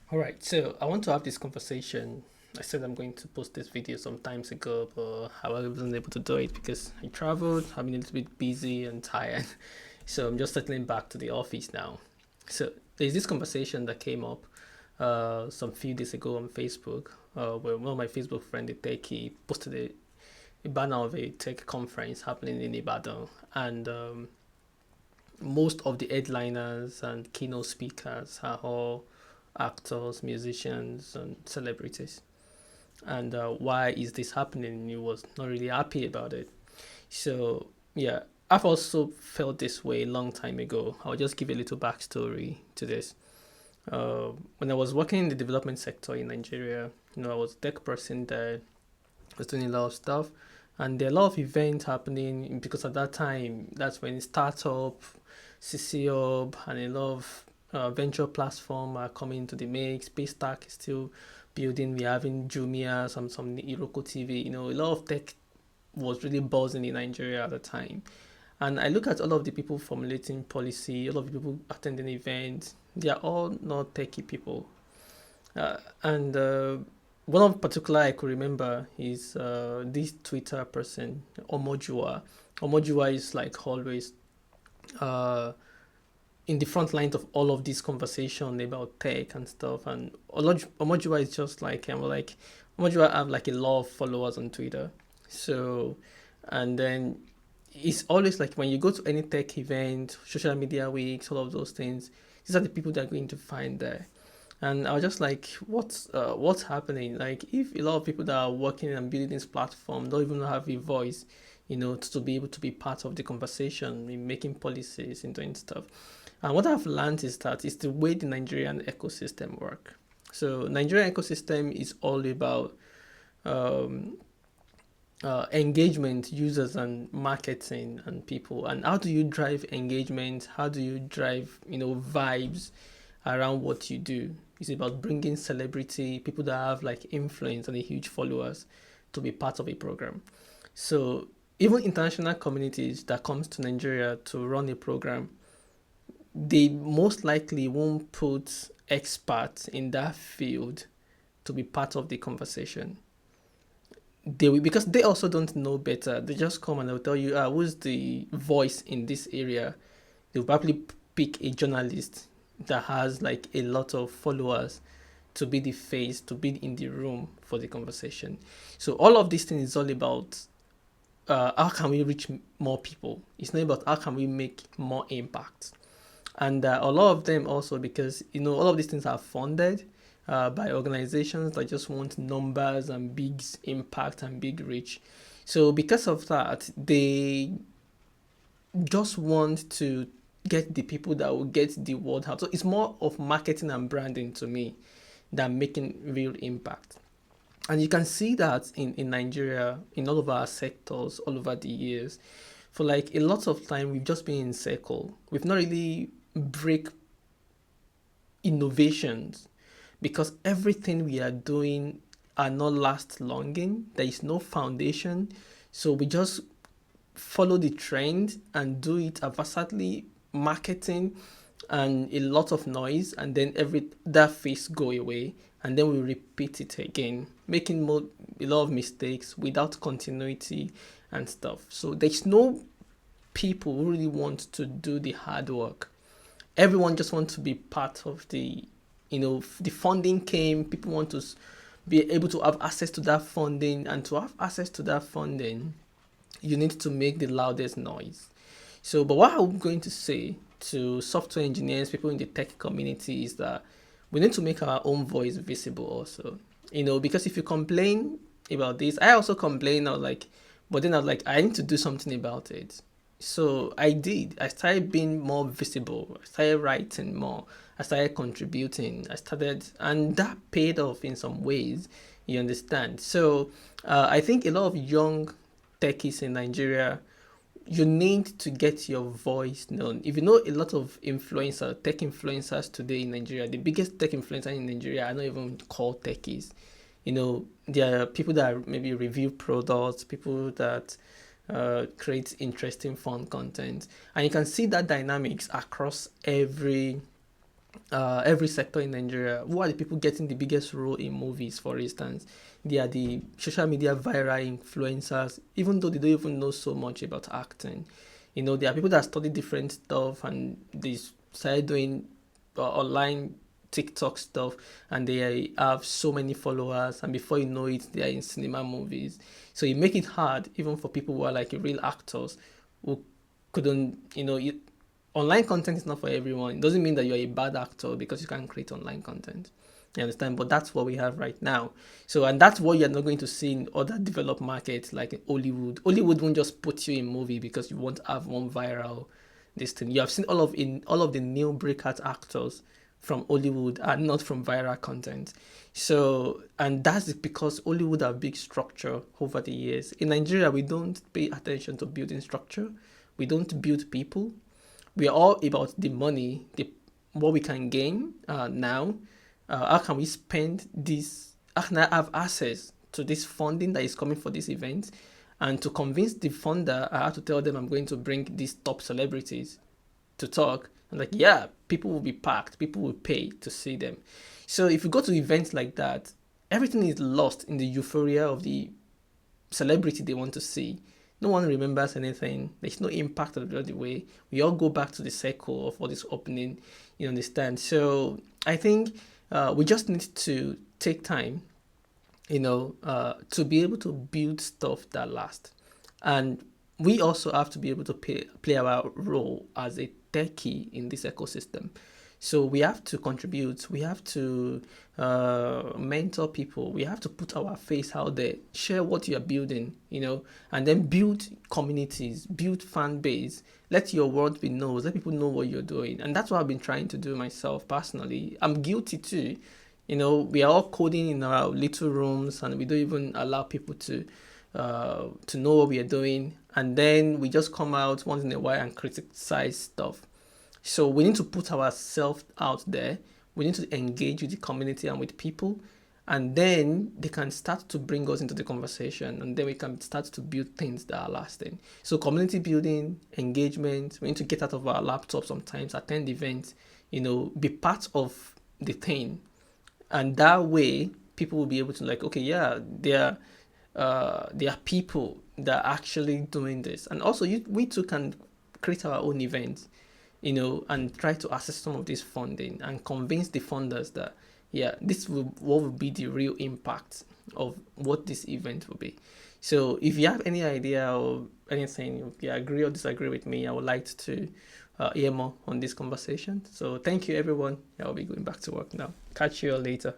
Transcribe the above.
All right, so I want to have this conversation. I said I'm going to post this video some times ago, but I wasn't able to do it because I traveled. I've been a little bit busy and tired, so I'm just settling back to the office now. So there's this conversation that came up some few days ago on Facebook, where one of my Facebook friend, the Techie, posted a banner of a tech conference happening in Ibadan, and most of the headliners and keynote speakers are all actors, musicians, and celebrities. And why is this happening? He was not really happy about it. So, yeah, I've also felt this way a long time ago. I'll just give a little backstory to this. When I was working in the development sector in Nigeria, I was a tech person there, I was doing a lot of stuff. And there are a lot of events happening because at that time, that's when startup, CC Hub, and a lot of venture platform are coming into the mix. Paystack is still building. We're having Jumia, some Iroko TV. A lot of tech was really buzzing in Nigeria at the time. And I look at all of the people formulating policy, all of the people attending events. They are all not techie people. And one of particular I could remember is this Twitter person, Omojua. Omojua is like always uh, in the front lines of all of this conversation about tech and stuff. And Omojua is just like Omojua have like a lot of followers on Twitter. So, and then it's always like when you go to any tech event, social media weeks, all of those things, these are the people that are going to find there. And I was just like, what's happening? Like, if a lot of people that are working and building this platform don't even have a voice, to be able to be part of the conversation in making policies and doing stuff. And what I've learned is that it's the way the Nigerian ecosystem work. So Nigerian ecosystem is all about um, engagement, users, and marketing and people. And how do you drive engagement? How do you drive vibes around what you do? It's about bringing celebrity, people that have like influence and a huge followers, to be part of a program. So even international communities that comes to Nigeria to run a program, they most likely won't put experts in that field to be part of the conversation. They will, because they also don't know better. They just come and they'll tell you, who's the voice in this area. They'll probably pick a journalist that has like a lot of followers to be the face, to be in the room for the conversation. So all of this thing is all about how can we reach more people. It's not about how can we make more impact. And a lot of them also, because all of these things are funded by organizations that just want numbers and big impact and big reach. So because of that, they just want to get the people that will get the word out. So it's more of marketing and branding to me than making real impact. And you can see that in Nigeria, in all of our sectors, all over the years. For like a lot of time, we've just been in circle. We've not really break innovations because everything we are doing are not last longing. There is no foundation. So we just follow the trend and do it haphazardly, marketing and a lot of noise, and then every that phase go away, and then we repeat it again, making a lot of mistakes without continuity and stuff. So there's no people who really want to do the hard work. Everyone just wants to be part of the funding came. People want to be able to have access to that funding, and to have access to that funding, you need to make the loudest noise. So, but what I'm going to say to software engineers, people in the tech community, is that we need to make our own voice visible also. Because if you complain about this, I also complain. I was like, but then I was like, I need to do something about it. So I did. I started being more visible. I started writing more. I started contributing. I started, and that paid off in some ways. You understand? So I think a lot of young techies in Nigeria, you need to get your voice known. If you know a lot of tech influencers today in Nigeria, the biggest tech influencer in Nigeria are not even called techies. There are people that maybe review products, people that create interesting, fun content, and you can see that dynamics across every every sector in Nigeria. Who are the people getting the biggest role in movies, for instance? They are the social media viral influencers, even though they don't even know so much about acting. You know, there are people that study different stuff and they started doing online TikTok stuff, and they have so many followers, and before you know it, they are in cinema movies. So it make it hard even for people who are like real actors who couldn't, online content is not for everyone. It doesn't mean that you're a bad actor because you can't create online content. You understand? But that's what we have right now. So, and that's what you're not going to see in other developed markets like in Hollywood. Hollywood won't just put you in movie because you won't have one viral this thing. You have seen all of the new breakout actors from Hollywood are not from viral content. So, and that's because Hollywood have big structure over the years. In Nigeria, we don't pay attention to building structure. We don't build people. We are all about the money, what we can gain now. How can we spend this? How can I have access to this funding that is coming for this event? And to convince the funder, I have to tell them I'm going to bring these top celebrities to talk. I'm like, yeah, people will be packed. People will pay to see them. So if you go to events like that, everything is lost in the euphoria of the celebrity they want to see. No one remembers anything. There's no impact of the way. We all go back to the circle of what is happening. You understand? So I think we just need to take time, to be able to build stuff that lasts. And we also have to be able to play our role as a techie in this ecosystem. So we have to contribute. We have to mentor people. We have to put our face out there, share what you are building, and then build communities, build fan base. Let your world be known. Let people know what you're doing, and that's what I've been trying to do myself personally. I'm guilty too. We are all coding in our little rooms, and we don't even allow people to know what we are doing, and then we just come out once in a while and criticize stuff. So we need to put ourselves out there. We need to engage with the community and with people, and then they can start to bring us into the conversation, and then we can start to build things that are lasting. So community building, engagement. We need to get out of our laptop sometimes, attend events, be part of the thing, and that way people will be able to like, okay, yeah, there are people that are actually doing this, and also we too can create our own events, and try to access some of this funding and convince the funders that, yeah, what will be the real impact of what this event will be. So if you have any idea or anything, if you agree or disagree with me, I would like to hear more on this conversation. So thank you, everyone. I'll be going back to work now. Catch you all later.